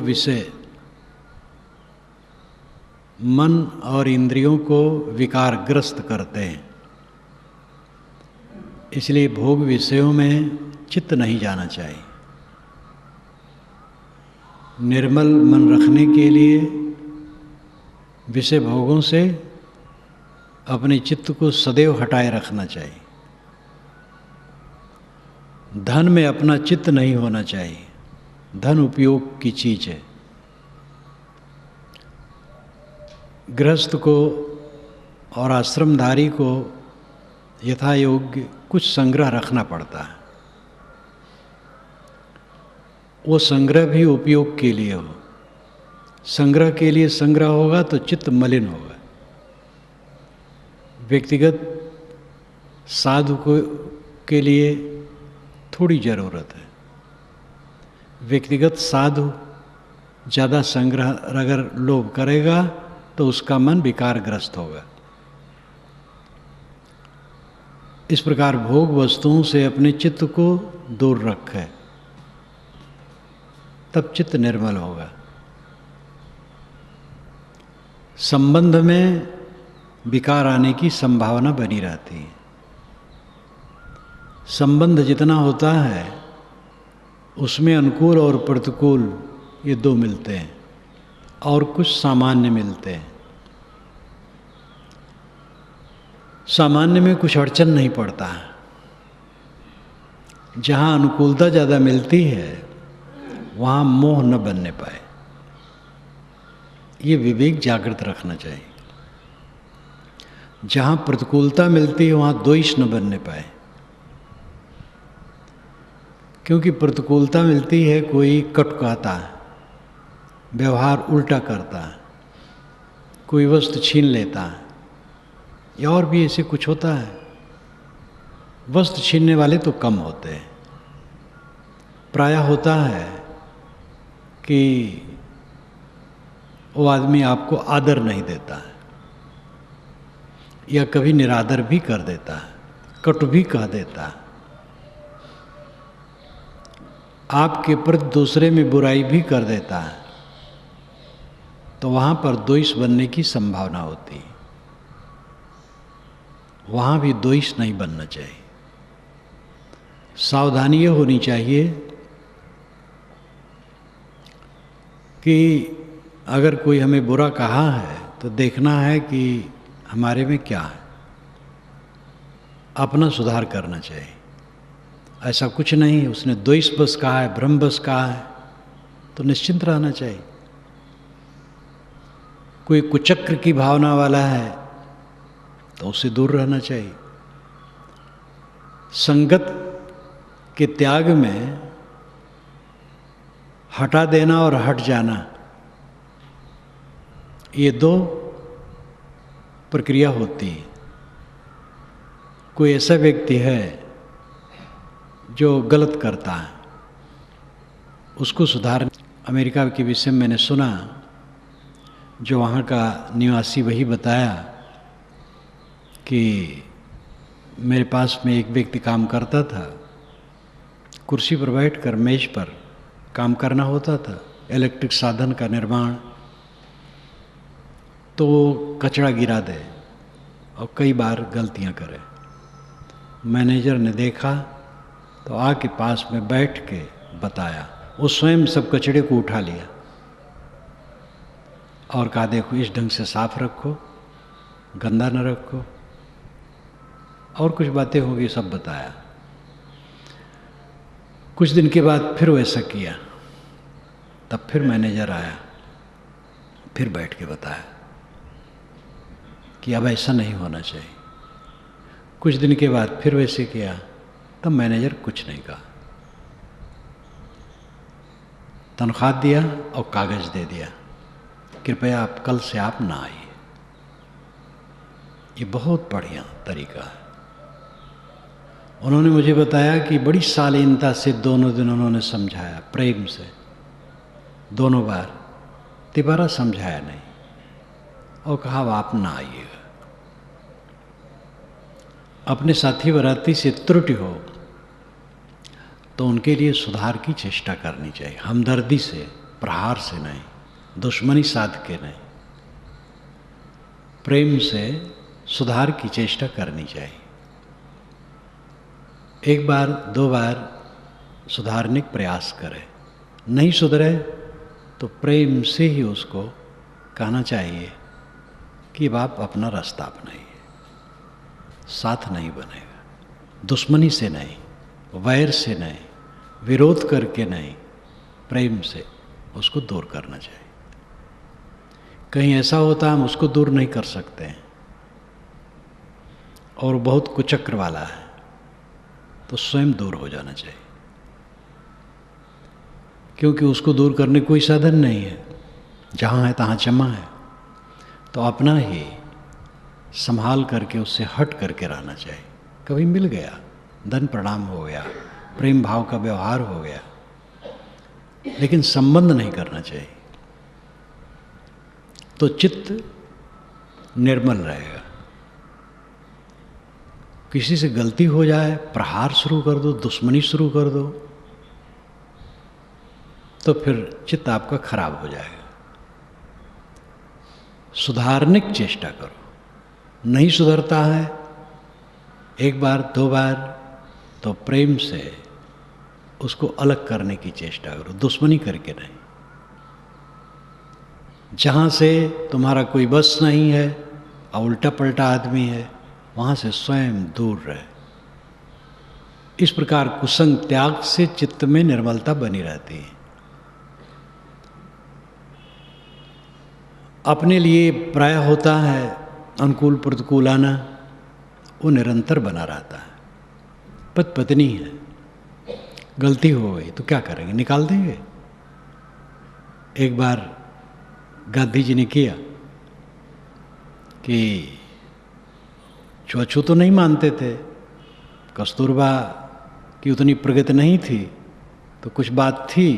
विषय मन और इंद्रियों को विकारग्रस्त करते हैं, इसलिए भोग विषयों में चित्त नहीं जाना चाहिए। निर्मल मन रखने के लिए विषय भोगों से अपने चित्त को सदैव हटाए रखना चाहिए। धन में अपना चित्त नहीं होना चाहिए। धन उपयोग की चीज़ है। गृहस्थ को और आश्रमधारी को यथा योग्य कुछ संग्रह रखना पड़ता है। वो संग्रह भी उपयोग के लिए हो। संग्रह के लिए संग्रह होगा तो चित्त मलिन होगा। व्यक्तिगत साधु के लिए थोड़ी ज़रूरत है। व्यक्तिगत साधु ज़्यादा संग्रह अगर लोभ करेगा तो उसका मन विकारग्रस्त होगा। इस प्रकार भोग वस्तुओं से अपने चित्त को दूर रखे, तब चित्त निर्मल होगा। संबंध में विकार आने की संभावना बनी रहती है। संबंध जितना होता है उसमें अनुकूल और प्रतिकूल ये दो मिलते हैं और कुछ सामान्य मिलते हैं। सामान्य में कुछ अड़चन नहीं पड़ता। जहाँ अनुकूलता ज़्यादा मिलती है वहाँ मोह न बनने पाए, ये विवेक जागृत रखना चाहिए। जहाँ प्रतिकूलता मिलती है वहाँ द्वेष न बनने पाए, क्योंकि प्रतिकूलता मिलती है, कोई कटु कहता है, व्यवहार उल्टा करता है, कोई वस्तु छीन लेता है, या और भी ऐसे कुछ होता है। वस्तु छीनने वाले तो कम होते हैं। प्रायः होता है कि वो आदमी आपको आदर नहीं देता है या कभी निरादर भी कर देता है, कटु भी कह देता है, आपके प्रति दूसरे में बुराई भी कर देता है, तो वहाँ पर द्वेष बनने की संभावना होती है। वहाँ भी द्वेष नहीं बनना चाहिए। सावधानी ये होनी चाहिए कि अगर कोई हमें बुरा कहा है तो देखना है कि हमारे में क्या है, अपना सुधार करना चाहिए। ऐसा कुछ नहीं है उसने द्वेष बस कहा है, भ्रम बस कहा है, तो निश्चिंत रहना चाहिए। कोई कुचक्र की भावना वाला है तो उससे दूर रहना चाहिए। संगत के त्याग में हटा देना और हट जाना, ये दो प्रक्रिया होती है। कोई ऐसा व्यक्ति है जो गलत करता है, उसको सुधार। अमेरिका के विषय में मैंने सुना, जो वहाँ का निवासी वही बताया कि मेरे पास में एक व्यक्ति काम करता था, कुर्सी पर बैठकर मेज पर काम करना होता था, इलेक्ट्रिक साधन का निर्माण। तो वो कचरा गिरा दे और कई बार गलतियाँ करे। मैनेजर ने देखा तो आके पास में बैठ के बताया। वो स्वयं सब कचड़े को उठा लिया और कहा, देखो इस ढंग से साफ रखो, गंदा न रखो, और कुछ बातें होंगी, सब बताया। कुछ दिन के बाद फिर वो ऐसा किया, तब फिर मैनेजर आया, फिर बैठ के बताया कि अब ऐसा नहीं होना चाहिए। कुछ दिन के बाद फिर वैसे किया, तब मैनेजर कुछ नहीं कहा, तनख्वाह दिया और कागज दे दिया, कृपया आप कल से आप ना आइए। ये बहुत बढ़िया तरीका है। उन्होंने मुझे बताया कि बड़ी शालीनता से दोनों दिन उन्होंने समझाया, प्रेम से, दोनों बार, तिबारा समझाया नहीं और कहा अब आप ना आइएगा। अपने साथी बराती से त्रुटि हो तो उनके लिए सुधार की चेष्टा करनी चाहिए, हमदर्दी से, प्रहार से नहीं, दुश्मनी साध के नहीं, प्रेम से सुधार की चेष्टा करनी चाहिए। एक बार दो बार सुधारने का प्रयास करें, नहीं सुधरे तो प्रेम से ही उसको कहना चाहिए कि अब आप अपना रास्ता अपनाइए, साथ नहीं बनेगा, दुश्मनी से नहीं, वैर से नहीं, विरोध करके नहीं, प्रेम से उसको दूर करना चाहिए। कहीं ऐसा होता है हम उसको दूर नहीं कर सकते हैं और बहुत कुचक्र वाला है, तो स्वयं दूर हो जाना चाहिए, क्योंकि उसको दूर करने कोई साधन नहीं है, जहाँ है तहाँ जमा है। तो अपना ही संभाल करके उससे हट करके रहना चाहिए। कभी मिल गया, धन प्रणाम हो गया, प्रेम भाव का व्यवहार हो गया, लेकिन संबंध नहीं करना चाहिए, तो चित्त निर्मल रहेगा। किसी से गलती हो जाए, प्रहार शुरू कर दो, दुश्मनी शुरू कर दो, तो फिर चित्त आपका खराब हो जाएगा। सुधारने की चेष्टा करो, नहीं सुधरता है एक बार दो बार, तो प्रेम से उसको अलग करने की चेष्टा करो, दुश्मनी करके नहीं। जहाँ से तुम्हारा कोई बस नहीं है और उल्टा पलटा आदमी है, वहाँ से स्वयं दूर रहे। इस प्रकार कुसंग त्याग से चित्त में निर्मलता बनी रहती है। अपने लिए प्राय होता है अनुकूल प्रतिकूल आना, वो निरंतर बना रहता है। पति पत्नी है, गलती हो गई तो क्या करेंगे, निकाल देंगे। एक बार गांधी जी ने किया कि छुआछूत तो नहीं मानते थे, कस्तूरबा की उतनी प्रगति नहीं थी, तो कुछ बात थी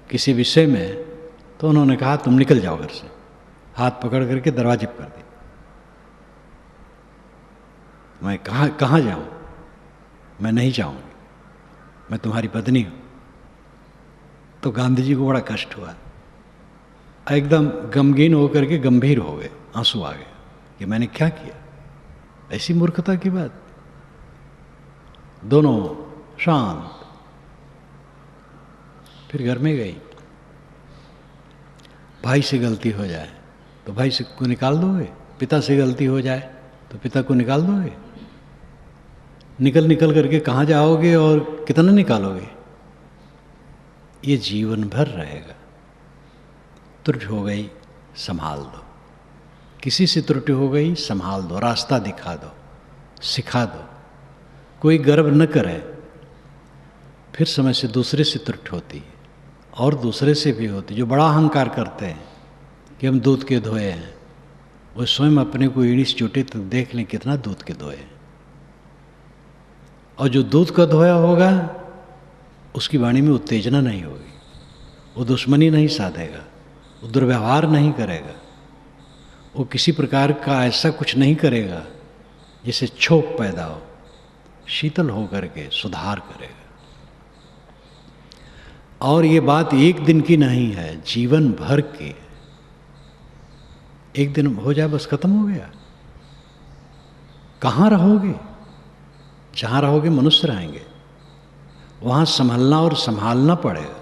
किसी विषय में, तो उन्होंने कहा तुम निकल जाओ घर से, हाथ पकड़ करके दरवाजे पर कर दी। मैं कहाँ जाऊँ, मैं नहीं जाऊँगी, मैं तुम्हारी पत्नी हूँ। तो गांधी जी को बड़ा कष्ट हुआ, एकदम गमगीन होकर के गंभीर हो गए, आंसू आ गए कि मैंने क्या किया, ऐसी मूर्खता की बात। दोनों शांत, फिर घर में गई। भाई से गलती हो जाए तो भाई से को निकाल दोगे, पिता से गलती हो जाए तो पिता को निकाल दोगे। निकल करके कहाँ जाओगे और कितना निकालोगे, ये जीवन भर रहेगा। त्रुटि हो गई संभाल दो, किसी से त्रुटि हो गई संभाल दो, रास्ता दिखा दो, सिखा दो। कोई गर्व न करे, फिर समय से दूसरे से त्रुटि होती है और दूसरे से भी होती। जो बड़ा अहंकार करते हैं कि हम दूध के धोए हैं, वो स्वयं अपने को ईड़ी से चोटे तक देख लें कितना दूध के धोए हैं। और जो दूध का धोया होगा उसकी वाणी में उत्तेजना नहीं होगी, वो दुश्मनी नहीं साधेगा, वो दुर्व्यवहार नहीं करेगा, वो किसी प्रकार का ऐसा कुछ नहीं करेगा जिससे क्षोभ पैदा हो। शीतल होकर के सुधार करेगा। और ये बात एक दिन की नहीं है, जीवन भर की। एक दिन हो जाए बस खत्म हो गया। कहाँ रहोगे, जहाँ रहोगे मनुष्य रहेंगे, वहाँ संभलना और संभालना पड़ेगा।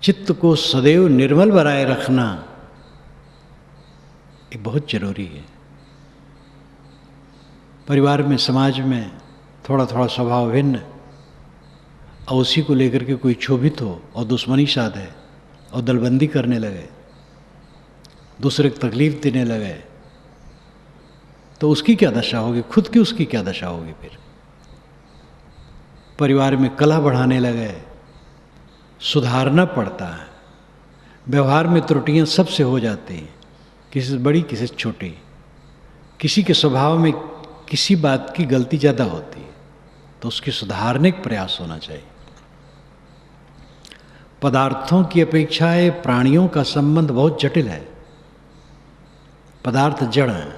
चित्त को सदैव निर्मल बनाए रखना ये बहुत जरूरी है। परिवार में, समाज में थोड़ा थोड़ा स्वभाव भिन्न, और उसी को लेकर के कोई क्षोभित हो और दुश्मनी साधे और दलबंदी करने लगे, दूसरे को तकलीफ देने लगे, तो उसकी क्या दशा होगी, खुद की उसकी क्या दशा होगी। फिर परिवार में कलह बढ़ाने लगे। सुधारना पड़ता है। व्यवहार में त्रुटियां सबसे हो जाती हैं, किसी से बड़ी किसी से छोटी। किसी के स्वभाव में किसी बात की गलती ज़्यादा होती है तो उसकी सुधारने का प्रयास होना चाहिए। पदार्थों की अपेक्षा प्राणियों का संबंध बहुत जटिल है। पदार्थ जड़ हैं,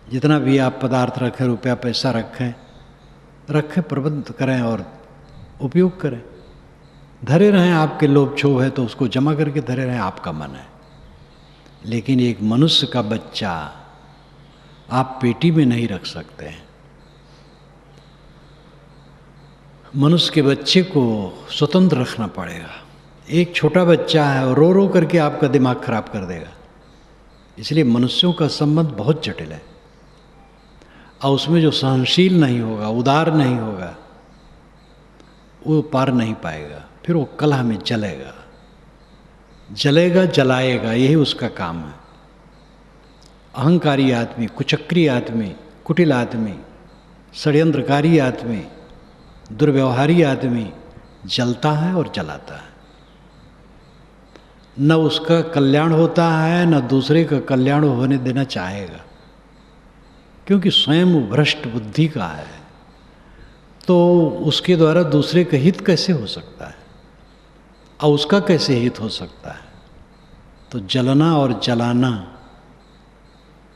जितना भी आप पदार्थ रखें, रुपया पैसा रखें, प्रबंध करें और उपयोग करें। धरे रहें, आपके लोभ क्षोभ है तो उसको जमा करके धरे रहें, आपका मन है। लेकिन एक मनुष्य का बच्चा आप पेटी में नहीं रख सकते हैं। मनुष्य के बच्चे को स्वतंत्र रखना पड़ेगा। एक छोटा बच्चा है और रो रो करके आपका दिमाग खराब कर देगा। इसलिए मनुष्यों का संबंध बहुत जटिल है, और उसमें जो सहनशील नहीं होगा, उदार नहीं होगा, वो पार नहीं पाएगा। फिर वो कलह में जलेगा, जलाएगा, यही उसका काम है। अहंकारी आदमी, कुचक्री आदमी, कुटिल आदमी, षड्यंत्रकारी आदमी, दुर्व्यवहारी आदमी जलता है और जलाता है। न उसका कल्याण होता है, न दूसरे का कल्याण होने देना चाहेगा, क्योंकि स्वयं वो भ्रष्ट बुद्धि का है। तो उसके द्वारा दूसरे का हित कैसे हो सकता है, और उसका कैसे हित हो सकता है? तो जलना और जलाना,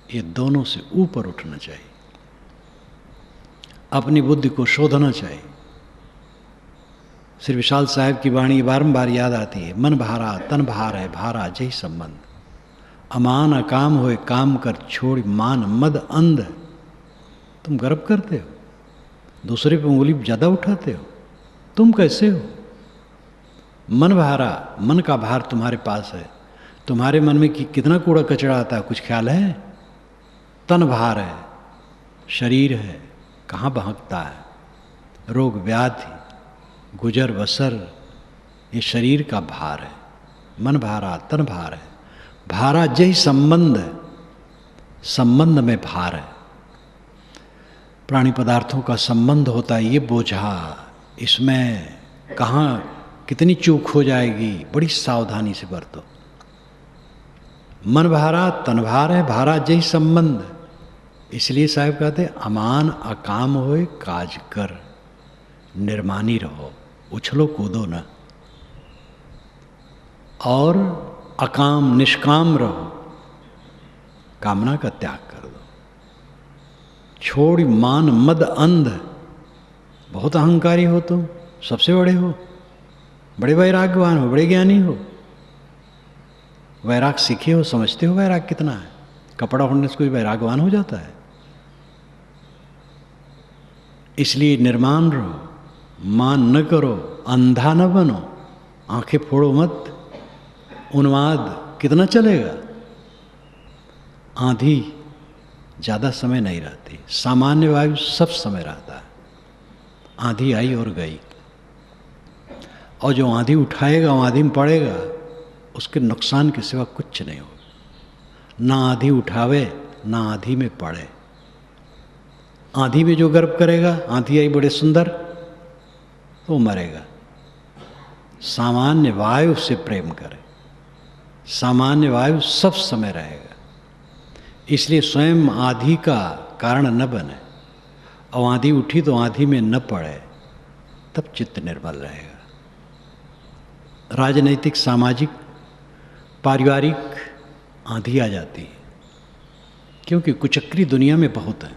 ये दोनों से ऊपर उठना चाहिए। अपनी बुद्धि को शोधना चाहिए। श्री विशाल साहब की वाणी बारंबार याद आती है, मन भारा तन भार है, भारा जय संबंध। अमान अकाम होए काम कर छोड़, मान मद अंध। तुम गर्व करते हो, दूसरे पे उंगली ज़्यादा उठाते हो, तुम कैसे हो? मन भारा, मन का भार तुम्हारे पास है। तुम्हारे मन में कितना कूड़ा कचरा आता है, कुछ ख्याल है? तन भार है, शरीर है, कहाँ बहकता है, रोग व्याधि, गुजर बसर, ये शरीर का भार है। मन भारा तन भार है, भारा जय संबंध है, संबंध में भार है। प्राणी पदार्थों का संबंध होता है, ये बोझा, इसमें कहाँ कितनी चूक हो जाएगी, बड़ी सावधानी से बरतो। मन भारा तन भार है, भारा जय संबंध। इसलिए साहब कहते अमान अकाम होए काज कर, निर्मानी रहो, उछलो कूदो न, और अकाम निष्काम रहो, कामना का त्याग कर दो। छोड़ मान मद अंध। बहुत अहंकारी हो तुम, सबसे बड़े हो, बड़े वैराग्यवान हो, बड़े ज्ञानी हो, वैराग सीखे हो, समझते हो वैराग कितना है। कपड़ा ओढ़ने से कोई वैरागवान हो जाता है? इसलिए निर्माण रहो, मान न करो, अंधा न बनो, आंखें फोड़ो मत। उन्माद कितना चलेगा? आंधी ज़्यादा समय नहीं रहती, सामान्य वायु सब समय रहता है। आंधी आई और गई, और जो आंधी उठाएगा वो आंधी में पड़ेगा, उसके नुकसान के सिवा कुछ नहीं होगा। ना आंधी उठावे, ना आंधी में पड़े। आंधी में जो गर्व करेगा, आंधी आई बड़े सुंदर, तो मरेगा। सामान्य वायु से प्रेम करे, सामान्य वायु सब समय रहेगा। इसलिए स्वयं आंधी का कारण न बने, और आंधी उठी तो आंधी में न पड़े, तब चित्त निर्मल रहेगा। राजनैतिक, सामाजिक, पारिवारिक आंधी आ जाती है, क्योंकि कुचक्री दुनिया में बहुत है,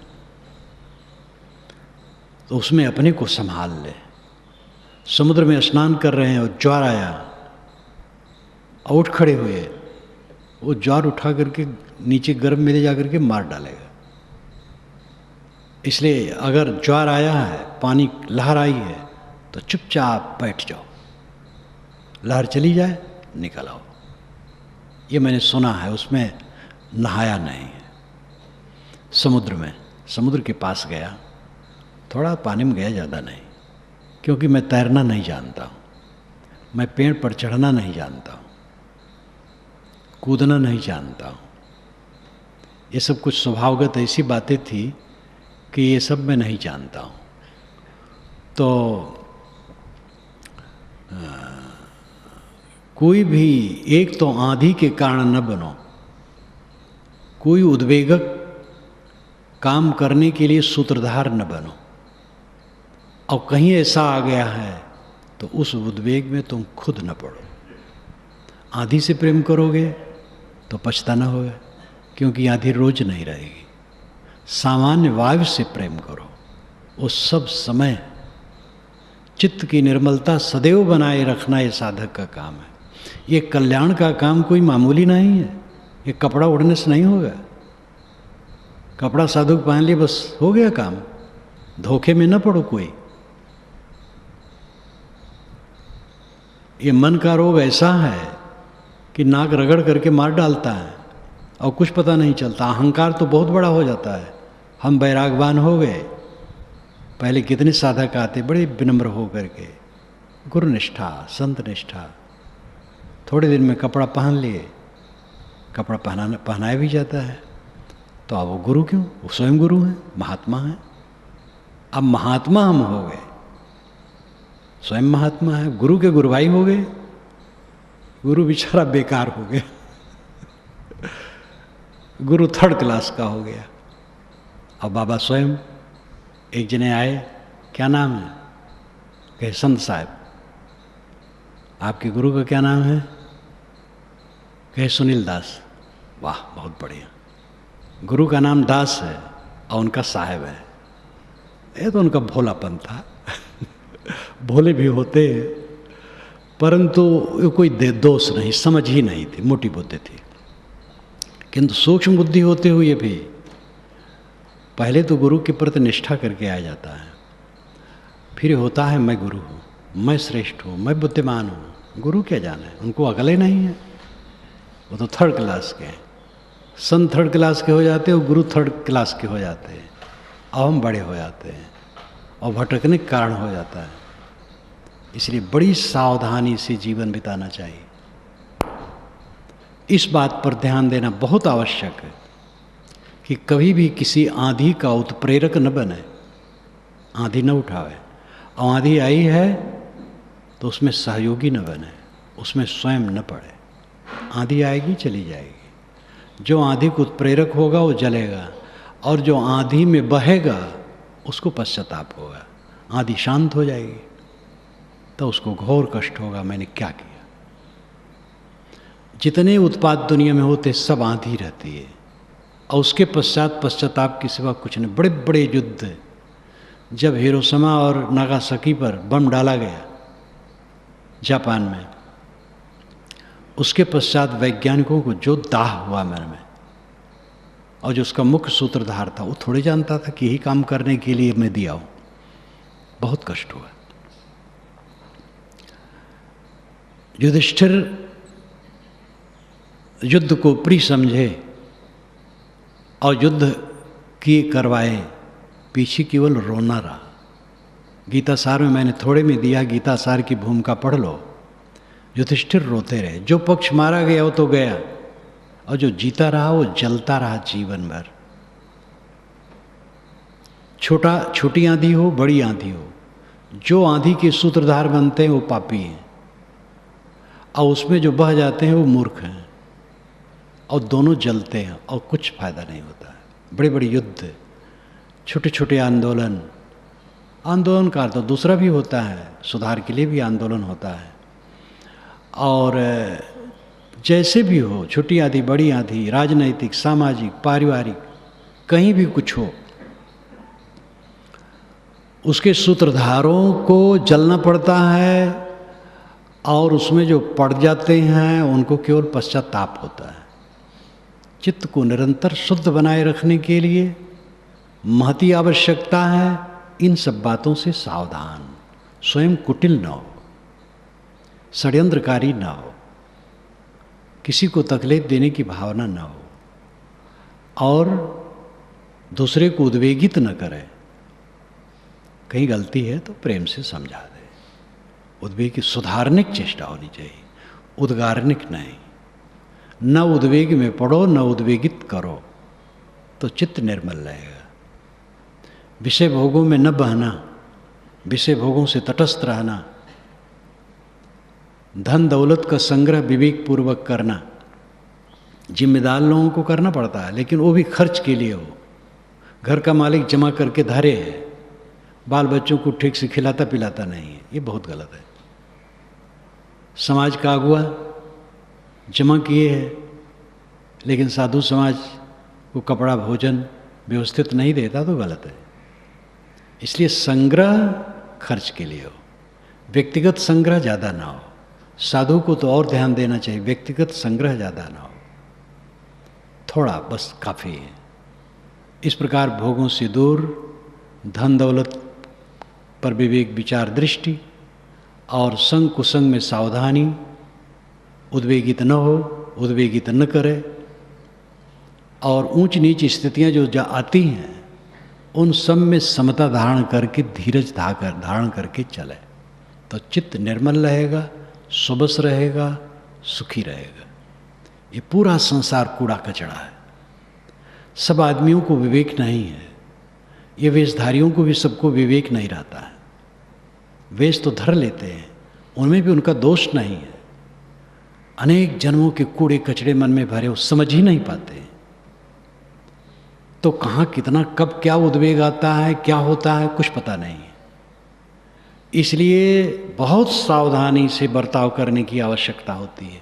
तो उसमें अपने को संभाल ले। समुद्र में स्नान कर रहे हैं और ज्वार आया, और उठ खड़े हुए, वो ज्वार उठा करके नीचे गर्भ में ले जा करके मार डालेगा। इसलिए अगर ज्वार आया है, पानी लहर आई है, तो चुपचाप बैठ जाओ, लहर चली जाए निकल आओ। ये मैंने सुना है, उसमें नहाया नहीं है। समुद्र में, समुद्र के पास गया, थोड़ा पानी में गया, ज़्यादा नहीं, क्योंकि मैं तैरना नहीं जानता हूँ, मैं पेड़ पर चढ़ना नहीं जानता हूँ, कूदना नहीं जानता हूँ। ये सब कुछ स्वभावगत ऐसी बातें थी कि ये सब मैं नहीं जानता हूँ। तो कोई भी एक तो आंधी के कारण न बनो, कोई उद्वेगक काम करने के लिए सूत्रधार न बनो। और कहीं ऐसा आ गया है तो उस उद्वेग में तुम खुद न पड़ो। आंधी से प्रेम करोगे तो पछताना होगा, क्योंकि आंधी रोज नहीं रहेगी। सामान्य वायु से प्रेम करो। उस सब समय चित्त की निर्मलता सदैव बनाए रखना ये साधक का काम है। ये कल्याण का काम कोई मामूली नहीं है। ये कपड़ा उड़ने से नहीं होगा। कपड़ा साधु पहन लिए बस हो गया काम। धोखे में न पड़ो कोई। ये मन का रोग ऐसा है कि नाक रगड़ करके मार डालता है और कुछ पता नहीं चलता। अहंकार तो बहुत बड़ा हो जाता है। हम बैरागवान हो गए। पहले कितने साधक आते बड़े विनम्र हो करके, गुरु निष्ठा, संत निष्ठा। थोड़े दिन में कपड़ा पहन लिए, कपड़ा पहनाया भी जाता है। तो अब वो गुरु क्यों? वो स्वयं गुरु हैं, महात्मा हैं। अब महात्मा हम हो गए, स्वयं महात्मा है। गुरु के गुरु भाई हो गए। गुरु बेचारा बेकार हो गया। गुरु थर्ड क्लास का हो गया। अब बाबा स्वयं एक जने आए, क्या नाम है? कहे संत साहब। आपके गुरु का क्या नाम है? कहे सुनील दास। वाह, बहुत बढ़िया। गुरु का नाम दास है और उनका साहब है। ये तो उनका भोलापन था। भोले भी होते हैं, परंतु कोई दोष नहीं, समझ ही नहीं थी, मोटी बुद्धि थी। किंतु सूक्ष्म बुद्धि होते हुए भी पहले तो गुरु के प्रति निष्ठा करके आ जाता है। फिर होता है मैं गुरु हूँ, मैं श्रेष्ठ हूँ, मैं बुद्धिमान हूँ। गुरु क्या जाने, उनको अकल ही नहीं है। वो तो थर्ड क्लास के हैं। संत थर्ड क्लास के हो जाते हैं और गुरु थर्ड क्लास के हो जाते हैं। अब हम बड़े हो जाते हैं और भटकने के कारण हो जाता है। इसलिए बड़ी सावधानी से जीवन बिताना चाहिए। इस बात पर ध्यान देना बहुत आवश्यक है कि कभी भी किसी आंधी का उत्प्रेरक न बने, आंधी न उठावे। और आंधी आई है तो उसमें सहयोगी न बने, उसमें स्वयं न पड़े। आंधी आएगी, चली जाएगी। जो आंधी को उत्प्रेरक होगा वो जलेगा, और जो आंधी में बहेगा उसको पश्चाताप होगा। आंधी शांत हो जाएगी तो उसको घोर कष्ट होगा, मैंने क्या किया। जितने उत्पात दुनिया में होते सब आंधी रहती है, और उसके पश्चात पश्चाताप की सिवा कुछ नहीं। बड़े बड़े युद्ध, जब हिरोशिमा और नागासाकी पर बम डाला गया जापान में, उसके पश्चात वैज्ञानिकों को जो दाह हुआ मन में, और जो उसका मुख्य सूत्रधार था वो थोड़े जानता था कि यही काम करने के लिए मैं दिया हूँ। बहुत कष्ट हुआ। युधिष्ठिर युद्ध को प्रिय समझे और युद्ध किए करवाए, पीछे केवल रोना रहा। गीता सार में मैंने थोड़े में दिया, गीता सार की भूमिका पढ़ लो। युधिष्ठिर रोते रहे। जो पक्ष मारा गया वो तो गया, और जो जीता रहा वो जलता रहा जीवन भर। छोटी आंधी हो, बड़ी आंधी हो, जो आंधी के सूत्रधार बनते हैं वो पापी हैं, और उसमें जो बह जाते हैं वो मूर्ख हैं, और दोनों जलते हैं और कुछ फायदा नहीं होता है। बड़े बड़े युद्ध, छोटे छोटे आंदोलन का तो दूसरा भी होता है, सुधार के लिए भी आंदोलन होता है। और जैसे भी हो, छोटी आंधी, बड़ी आंधी, राजनैतिक, सामाजिक, पारिवारिक, कहीं भी कुछ हो, उसके सूत्रधारों को जलना पड़ता है, और उसमें जो पड़ जाते हैं उनको केवल पश्चाताप होता है। चित्त को निरंतर शुद्ध बनाए रखने के लिए महती आवश्यकता है। इन सब बातों से सावधान, स्वयं कुटिल न हो, षड्यंत्रकारी न हो, किसी को तकलीफ देने की भावना न हो, और दूसरे को उद्वेगित न करे। कहीं गलती है तो प्रेम से समझा दे। उद्वेग की सुधारने की चेष्टा होनी चाहिए, उद्गारनिक नहीं। न उद्वेग में पड़ो, न उद्वेगित करो, तो चित्त निर्मल रहेगा। विषय भोगों में न बहना, विषय भोगों से तटस्थ रहना, धन दौलत का संग्रह विवेक पूर्वक करना। जिम्मेदार लोगों को करना पड़ता है, लेकिन वो भी खर्च के लिए हो। घर का मालिक जमा करके धरे है, बाल बच्चों को ठीक से खिलाता पिलाता नहीं है, ये बहुत गलत है। समाज का अगुआ जमा किए है, लेकिन साधु समाज को कपड़ा, भोजन, व्यवस्थित नहीं देता तो गलत है। इसलिए संग्रह खर्च के लिए हो, व्यक्तिगत संग्रह ज़्यादा ना हो। साधु को तो और ध्यान देना चाहिए, व्यक्तिगत संग्रह ज़्यादा ना हो, थोड़ा बस काफ़ी है। इस प्रकार भोगों से दूर, धन दौलत पर विवेक विचार दृष्टि और संग कुसंग में सावधानी, उद्वेगित न हो, उद्वेगित न करे, और ऊंच नीच स्थितियां जो आती हैं उन सब में समता धारण करके, धीरज धारण करके चले तो चित्त निर्मल रहेगा, सुबस रहेगा, सुखी रहेगा। ये पूरा संसार कूड़ा कचड़ा है। सब आदमियों को विवेक नहीं है, ये वेशधारियों को भी सबको विवेक नहीं रहता है। वेश तो धर लेते हैं, उनमें भी उनका दोष नहीं है। अनेक जन्मों के कूड़े कचड़े मन में भरे, वो समझ ही नहीं पाते। तो कहाँ कितना कब क्या उद्वेग आता है, क्या होता है, कुछ पता नहीं है। इसलिए बहुत सावधानी से बर्ताव करने की आवश्यकता होती है।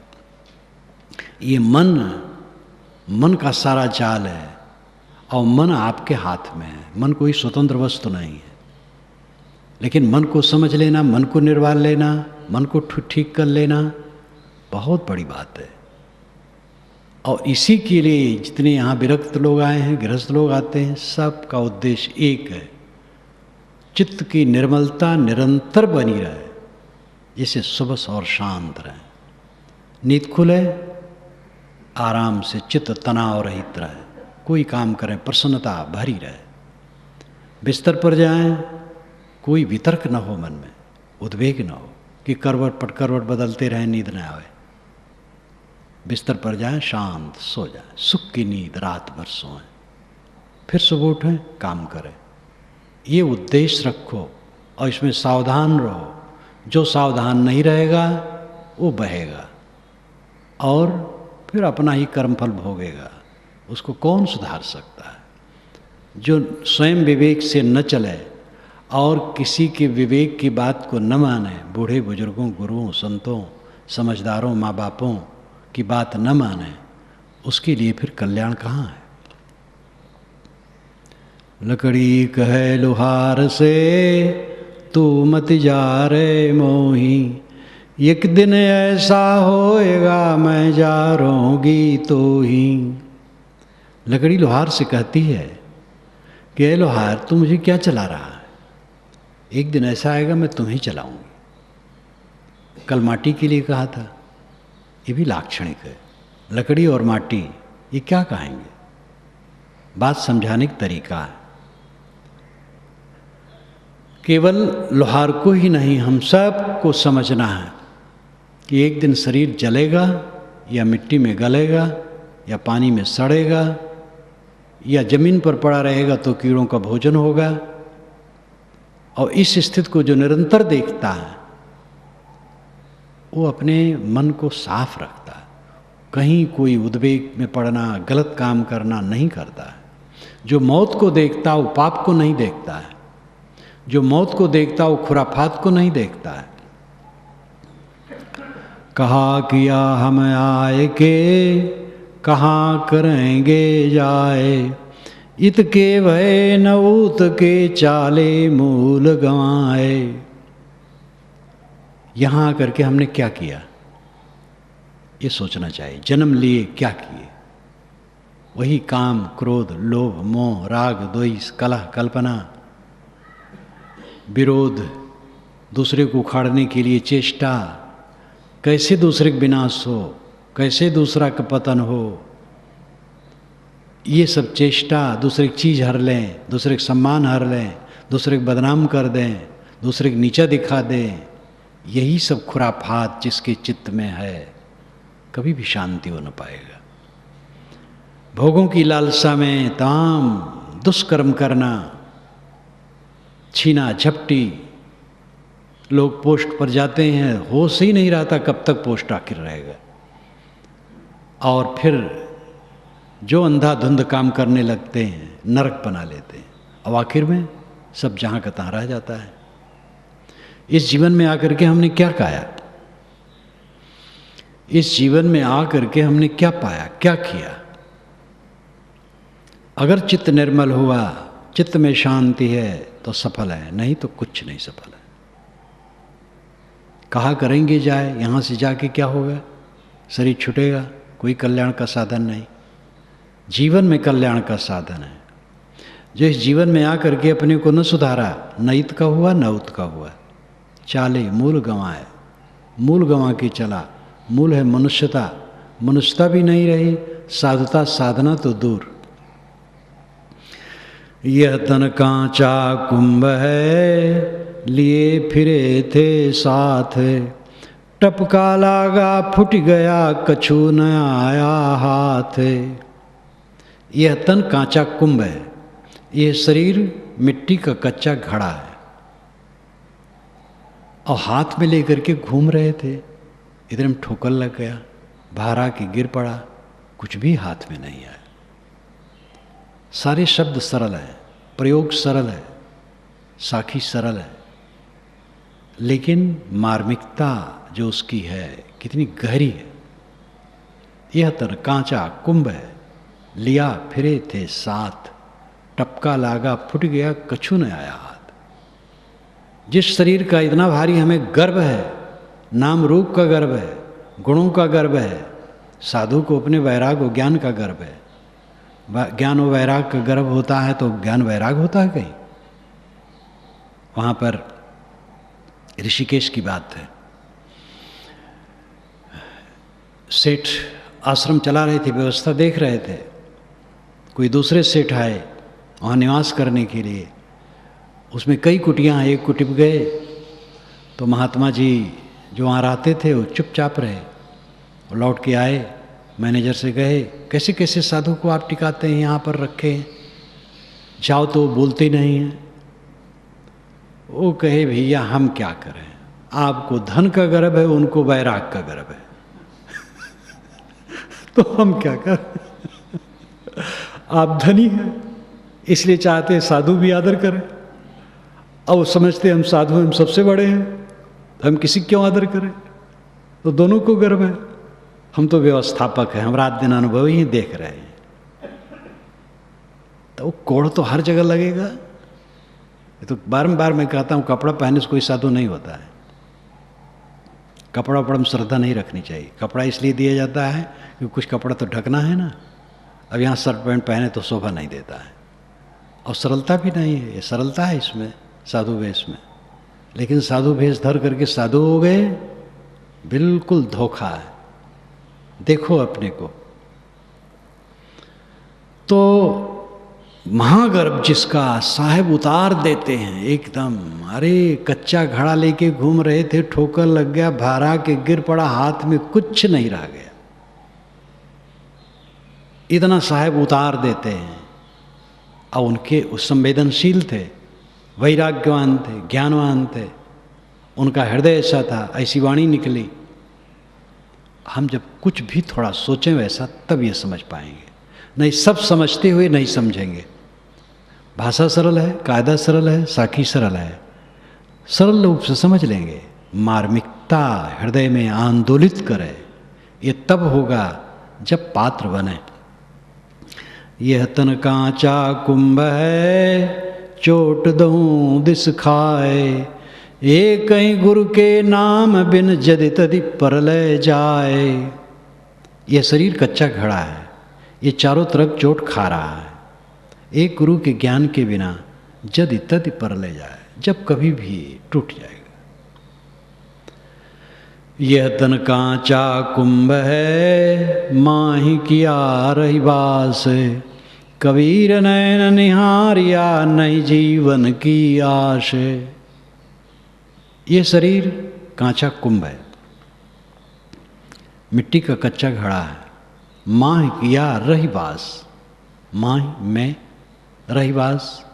ये मन का सारा जाल है और मन आपके हाथ में है। मन कोई स्वतंत्र वस्तु नहीं है, लेकिन मन को समझ लेना, मन को निर्वाल लेना, मन को ठीक कर लेना बहुत बड़ी बात है। और इसी के लिए जितने यहाँ विरक्त लोग आए हैं, गृहस्थ लोग आते हैं, सबका उद्देश्य एक है, चित्त की निर्मलता निरंतर बनी रहे, जिससे सुबह और शांत रहे, नींद खुले, आराम से चित्त तनाव रहित रहे, कोई काम करें प्रसन्नता भरी रहे। बिस्तर पर जाएं, कोई वितर्क न हो मन में, उद्वेग न हो कि करवट पट करवट बदलते रहें, नींद न आवे। बिस्तर पर जाएं, शांत सो जाएं, सुख की नींद रात भर सोएं, फिर सुबह उठें, काम करें। ये उद्देश्य रखो और इसमें सावधान रहो। जो सावधान नहीं रहेगा वो बहेगा और फिर अपना ही कर्मफल भोगेगा। उसको कौन सुधार सकता है? जो स्वयं विवेक से न चले और किसी के विवेक की बात को न माने, बूढ़े बुजुर्गों, गुरुओं, संतों, समझदारों, माँ बापों की बात न माने, उसके लिए फिर कल्याण कहाँ है? लकड़ी कहे लोहार से, तू मत जा रे मोही, एक दिन ऐसा होएगा मैं जा रहूँगी तो ही। लकड़ी लोहार से कहती है कि ए लोहार, तू मुझे क्या चला रहा है? एक दिन ऐसा आएगा मैं तुम्हें चलाऊंगी। कल माटी के लिए कहा था, ये भी लाक्षणिक है। लकड़ी और माटी ये क्या कहेंगे? बात समझाने का तरीका है। केवल लोहार को ही नहीं, हम सब को समझना है कि एक दिन शरीर जलेगा या मिट्टी में गलेगा या पानी में सड़ेगा या जमीन पर पड़ा रहेगा तो कीड़ों का भोजन होगा। और इस स्थिति को जो निरंतर देखता है वो अपने मन को साफ रखता है, कहीं कोई उद्वेग में पड़ना, गलत काम करना नहीं करता है। जो मौत को देखता वो पाप को नहीं देखता है, जो मौत को देखता वो खुराफात को नहीं देखता है। कहा किया हम आए के, कहाँ करेंगे जाए, इत के भय नऊत के चाले मूल गंवाए। यहाँ आकर के हमने क्या किया ये सोचना चाहिए। जन्म लिए क्या किए? वही काम, क्रोध, लोभ, मोह, राग, द्वेष, कलह, कल्पना, विरोध, दूसरे को उखाड़ने के लिए चेष्टा, कैसे दूसरे का विनाश हो, कैसे दूसरा का पतन हो, ये सब चेष्टा। दूसरे की चीज़ हर लें, दूसरे का सम्मान हर लें, दूसरे को बदनाम कर दें, दूसरे को नीचा दिखा दें, यही सब खुराफात जिसके चित्त में है, कभी भी शांति हो न पाएगा। भोगों की लालसा में तमाम दुष्कर्म करना, छीना झपटी, लोग पोस्ट पर जाते हैं, होश ही नहीं रहता कब तक पोस्ट आखिर रहेगा। और फिर जो अंधाधुंध काम करने लगते हैं, नरक बना लेते हैं, और आखिर में सब जहाँ का तहाँ रह जाता है। इस जीवन में आकर के हमने क्या पाया? इस जीवन में आकर के हमने क्या पाया, क्या किया? अगर चित्त निर्मल हुआ, चित्त में शांति है तो सफल है, नहीं तो कुछ नहीं सफल है। कहा करेंगे जाए, यहाँ से जाके क्या होगा? शरीर छूटेगा, कोई कल्याण का साधन नहीं। जीवन में कल्याण का साधन है। जो इस जीवन में आकर के अपने को न सुधारा, न इत का हुआ न उत का हुआ, चाले मूल गंवाए, मूल गंवा के चला। मूल है मनुष्यता, मनुष्यता भी नहीं रही, साधुता साधना तो दूर। यह तन कांचा कुंभ है, लिए फिरे थे साथ, टपका लागा फुट गया कछु न आया हाथ। यह तन कांचा कुंभ है, यह शरीर मिट्टी का कच्चा घड़ा है, और हाथ में लेकर के घूम रहे थे, इधर में ठोकर लग गया, बाहर आके गिर पड़ा, कुछ भी हाथ में नहीं आया। सारे शब्द सरल है, प्रयोग सरल है, साखी सरल है, लेकिन मार्मिकता जो उसकी है कितनी गहरी है। यह तन कांचा कुंभ है, लिया फिरे थे साथ, टपका लागा फुट गया कछु न आया हाथ। जिस शरीर का इतना भारी हमें गर्व है, नाम रूप का गर्व है, गुणों का गर्व है, साधु को अपने वैराग और ज्ञान का गर्व है। ज्ञान और वैराग का गर्व होता है तो ज्ञान वैराग होता है कहीं? वहाँ पर ऋषिकेश की बात है, सेठ आश्रम चला रहे थे, व्यवस्था देख रहे थे। कोई दूसरे सेठ आए वहाँ निवास करने के लिए, उसमें कई कुटियाँ, एक कुटी में गए तो महात्मा जी जो वहाँ रहते थे वो चुपचाप रहे, और लौट के आए, मैनेजर से कहे कैसे कैसे साधु को आप टिकाते हैं, यहाँ पर रखे हैं, जाओ तो बोलते नहीं हैं। वो कहे भैया हम क्या करें, आपको धन का गर्व है, उनको वैराग का गर्व है तो हम क्या करें? आप धनी हैं इसलिए चाहते हैं साधु भी आदर करें, और वो समझते हम साधु हम सबसे बड़े हैं, हम किसी क्यों आदर करें? तो दोनों को गर्व है। हम तो व्यवस्थापक हैं, हम रात दिन अनुभव ही देख रहे हैं। तो वो कोढ़ तो हर जगह लगेगा। ये तो बारंबार मैं कहता हूँ, कपड़ा पहनने से कोई साधु नहीं होता है। कपड़ा उपड़ा में श्रद्धा नहीं रखनी चाहिए। कपड़ा इसलिए दिया जाता है कि कुछ कपड़ा तो ढकना है ना। अब यहाँ शर्ट पैंट पहने तो शोभा नहीं देता है, और सरलता भी नहीं है। ये सरलता है इसमें, साधु वेश में। लेकिन साधु वेश धर करके साधु हो गए, बिल्कुल धोखा है। देखो अपने को। तो महागर्भ जिसका, साहेब उतार देते हैं एकदम। अरे कच्चा घड़ा लेके घूम रहे थे, ठोकर लग गया, भारा के गिर पड़ा, हाथ में कुछ नहीं रह गया, इतना साहेब उतार देते हैं। और उनके उस संवेदनशील थे, वैराग्यवान थे, ज्ञानवान थे, उनका हृदय ऐसा था, ऐसी वाणी निकली। हम जब कुछ भी थोड़ा सोचें वैसा, तब ये समझ पाएंगे, नहीं सब समझते हुए नहीं समझेंगे। भाषा सरल है, कायदा सरल है, साखी सरल है, सरल रूप से समझ लेंगे। मार्मिकता हृदय में आंदोलित करे, ये तब होगा जब पात्र बने। यह तन कांचा कुंभ है, चोट दऊं दिस खाए, एक कहीं गुरु के नाम बिन जदि तदि परलय जाए। यह शरीर कच्चा घड़ा है, ये चारों तरफ चोट खा रहा है। एक गुरु के ज्ञान के बिना जदि तदि परलय जाए, जब कभी भी टूट जाएगा। यह तन कांचा कुंभ है, माही किया रही बास, कबीर नैन निहारिया नहीं जीवन की आश। ये शरीर कांचा कुंभ है, मिट्टी का कच्चा घड़ा है। माह किया रहीवास, माह में रहीवास,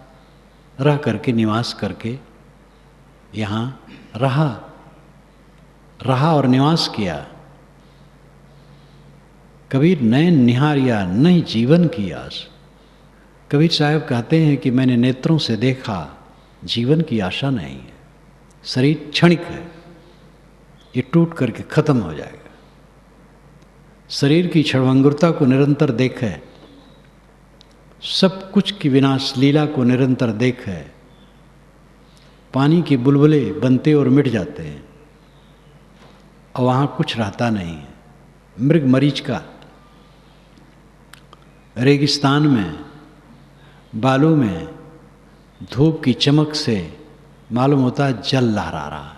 रह करके, निवास करके यहाँ रहा और निवास किया। कबीर नैन निहारिया नहीं जीवन की आस। कबीर साहब कहते हैं कि मैंने नेत्रों से देखा, जीवन की आशा नहीं है। शरीर क्षणिक है, ये टूट करके खत्म हो जाएगा। शरीर की क्षणभंगुरता को निरंतर देखें सब कुछ की विनाश लीला को निरंतर देख है। पानी के बुलबुले बनते और मिट जाते हैं और वहाँ कुछ रहता नहीं है। मृग मरीच का रेगिस्तान में बालू में धूप की चमक से मालूम होता है जल लहरा रहा है।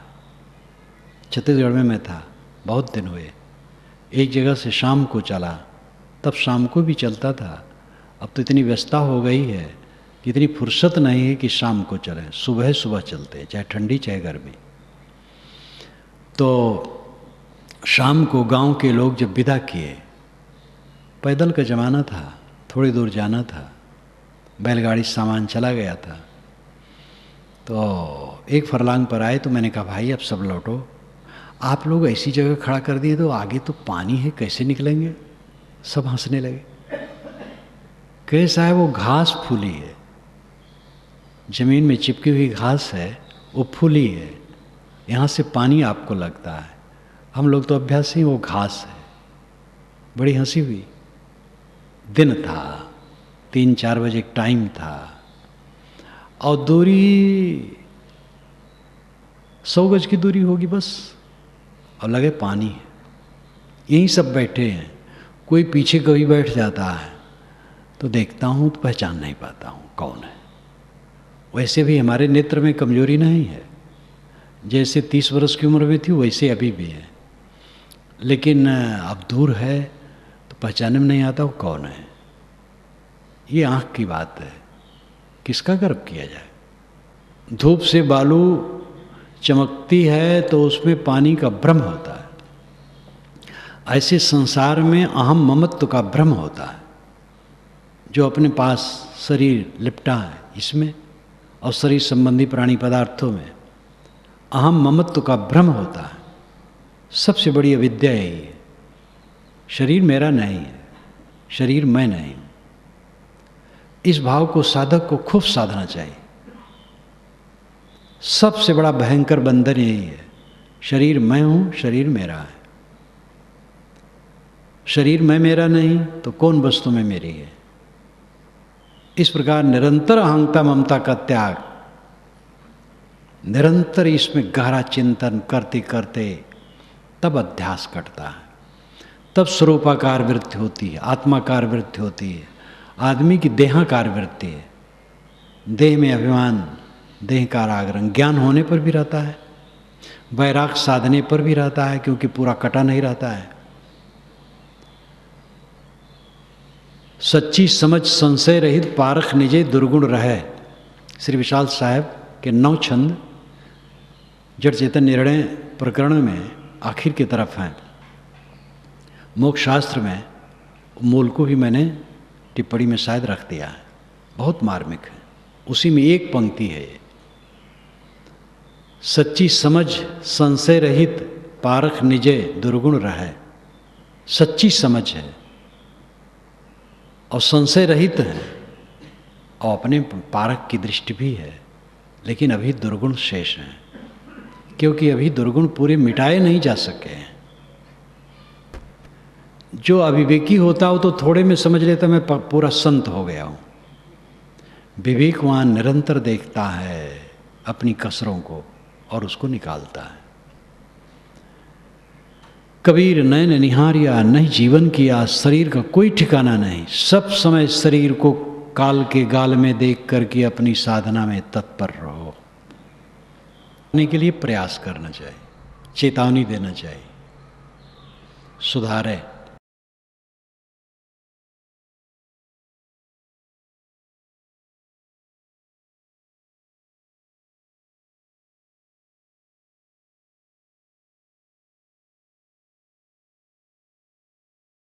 छत्तीसगढ़ में मैं था, बहुत दिन हुए, एक जगह से शाम को चला, तब शाम को भी चलता था। अब तो इतनी व्यस्तता हो गई है कि इतनी फुर्सत नहीं है कि शाम को चलें, सुबह सुबह चलते, चाहे ठंडी चाहे गर्मी। तो शाम को गांव के लोग जब विदा किए, पैदल का ज़माना था, थोड़ी दूर जाना था, बैलगाड़ी से सामान चला गया था। तो एक फरलांग पर आए तो मैंने कहा भाई अब सब लौटो, आप लोग ऐसी जगह खड़ा कर दिए तो आगे तो पानी है, कैसे निकलेंगे? सब हंसने लगे। कैसा है, वो घास फूली है, जमीन में चिपकी हुई घास है, वो फूली है, यहाँ से पानी आपको लगता है, हम लोग तो अभ्यासी, वो घास है। बड़ी हंसी हुई। दिन था, 3-4 बजे टाइम था और दूरी 100 गज की दूरी होगी बस, और लगे पानी है। यहीं सब बैठे हैं, कोई पीछे कभी बैठ जाता है तो देखता हूँ तो पहचान नहीं पाता हूँ कौन है। वैसे भी हमारे नेत्र में कमजोरी नहीं है, जैसे 30 वर्ष की उम्र में थी वैसे अभी भी है, लेकिन अब दूर है तो पहचाने में नहीं आता वो कौन है। ये आँख की बात है, किसका गर्व किया जाए। धूप से बालू चमकती है तो उसमें पानी का भ्रम होता है। ऐसे संसार में अहम ममत्व का भ्रम होता है, जो अपने पास शरीर लिपटा है इसमें और शरीर संबंधी प्राणी पदार्थों में अहम ममत्व का भ्रम होता है। सबसे बड़ी अविद्या यही है। शरीर मेरा नहीं है, शरीर मैं नहीं हूँ। इस भाव को साधक को खूब साधना चाहिए। सबसे बड़ा भयंकर बंधन यही है, शरीर मैं हूँ, शरीर मेरा है। शरीर मैं मेरा नहीं तो कौन वस्तु में मेरी है। इस प्रकार निरंतर अहंता ममता का त्याग, निरंतर इसमें गहरा चिंतन करते करते तब अध्यास कटता है, तब स्वरूपाकार वृत्ति होती है, आत्माकार वृत्ति होती है। आदमी की देहाकार वृत्ति है, देह में अभिमान, देह का रागरंग ज्ञान होने पर भी रहता है, वैराग साधने पर भी रहता है, क्योंकि पूरा कटा नहीं रहता है। सच्ची समझ संशय रहित पारख निजे दुर्गुण रहे, श्री विशाल साहब के 9 छंद जड़ चेतन निर्णय प्रकरण में आखिर की तरफ हैं। मोक्ष शास्त्र में मूल को भी मैंने टिप्पणी में शायद रख दिया है, बहुत मार्मिक है। उसी में एक पंक्ति है, सच्ची समझ संशय रहित पारख निजे दुर्गुण रहे। सच्ची समझ है और संशय रहित है और अपने पारख की दृष्टि भी है, लेकिन अभी दुर्गुण शेष हैं, क्योंकि अभी दुर्गुण पूरे मिटाए नहीं जा सके हैं। जो अविवेकी होता हो तो थोड़े में समझ लेता मैं पूरा संत हो गया हूँ। विवेकवान निरंतर देखता है अपनी कसरों को और उसको निकालता है। कबीर नैन निहारिया नहीं जीवन किया, शरीर का कोई ठिकाना नहीं। सब समय शरीर को काल के गाल में देख करके अपनी साधना में तत्पर रहो। करने के लिए प्रयास करना चाहिए, चेतावनी देना चाहिए, सुधारे।